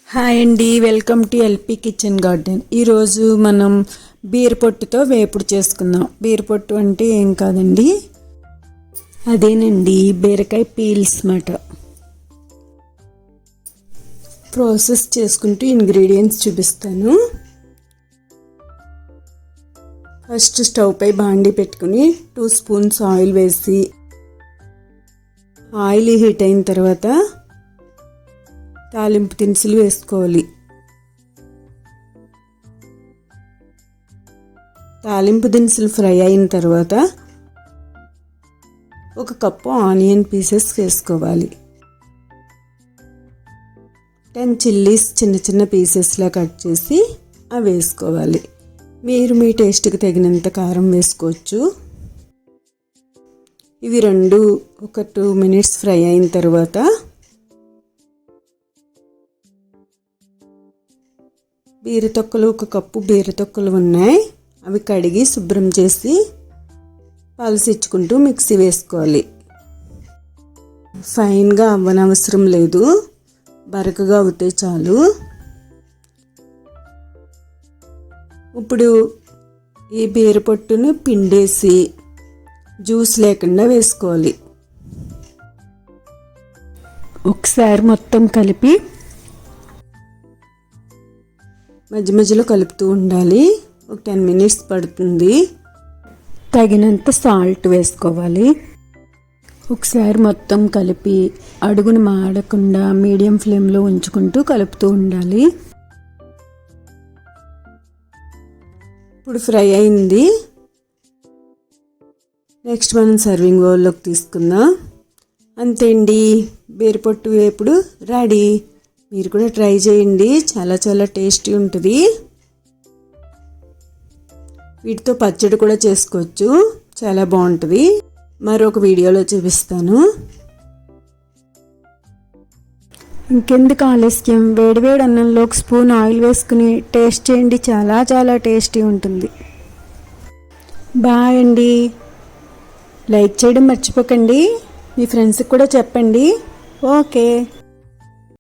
Hi అండి, welcome to LP kitchen garden. ఈరోజు మనం బీరపొట్టుతో వేపుడు చేసుకుందాం. బీరపొట్టు అంటే ఏం కాదండి, అదేనండి బీరకాయ పీల్స్ మాట. ప్రాసెస్ చేసుకుంటూ ఇంగ్రీడియంట్స్ చూపిస్తాను. ఫస్ట్ స్టవ్ పై బాండీ పెట్టుకుని 2 స్పూన్స్ ఆయిల్ వేసి, ఆయిల్ హీట్ అయిన తర్వాత తాలింపు దినుసులు వేసుకోవాలి. తాలింపు దినుసులు ఫ్రై అయిన తర్వాత 1 కప్పు ఆనియన్ పీసెస్ వేసుకోవాలి. 10 చిల్లీస్ చిన్న చిన్న పీసెస్లా కట్ చేసి అవి వేసుకోవాలి. మీరు మీ టేస్ట్కి తగినంత కారం వేసుకోవచ్చు. ఇవి రెండు ఒక 2 మినిట్స్ ఫ్రై అయిన తర్వాత బీరతొక్కలు 1 కప్పు బీరతొక్కలు ఉన్నాయి, అవి కడిగి శుభ్రం చేసి పలసిచ్చుకుంటూ మిక్సీ వేసుకోవాలి. ఫైన్గా అవ్వనవసరం లేదు, బరకగా అవుతే చాలు. ఇప్పుడు ఈ బీరపొట్టును పిండేసి జ్యూస్ లేకుండా వేసుకోవాలి. ఒకసారి మొత్తం కలిపి మధ్య మధ్యలో కలుపుతూ ఉండాలి. ఒక 10 మినిట్స్ పడుతుంది. తగినంత సాల్ట్ వేసుకోవాలి. ఒకసారి మొత్తం కలిపి అడుగును మాడకుండా మీడియం ఫ్లేమ్లో ఉంచుకుంటూ కలుపుతూ ఉండాలి. ఇప్పుడు ఫ్రై అయింది. నెక్స్ట్ మనం సర్వింగ్ బౌల్లోకి తీసుకుందాం. అంతే అండి, బీరపొట్టు వేపుడు రెడీ. మీరు కూడా ట్రై చేయండి, చాలా చాలా టేస్టీ ఉంటుంది. వీటితో పచ్చడి కూడా చేసుకోవచ్చు, చాలా బాగుంటుంది. మరొక వీడియోలో చూపిస్తాను. ఇంకెందుకు ఆలస్యం, వేడివేడి అన్నంలో 1 స్పూన్ ఆయిల్ వేసుకుని టేస్ట్ చేయండి, చాలా చాలా టేస్టీ ఉంటుంది. బాయ్ అండి. లైక్ చేయడం మర్చిపోకండి, మీ ఫ్రెండ్స్కి కూడా చెప్పండి. ఓకే.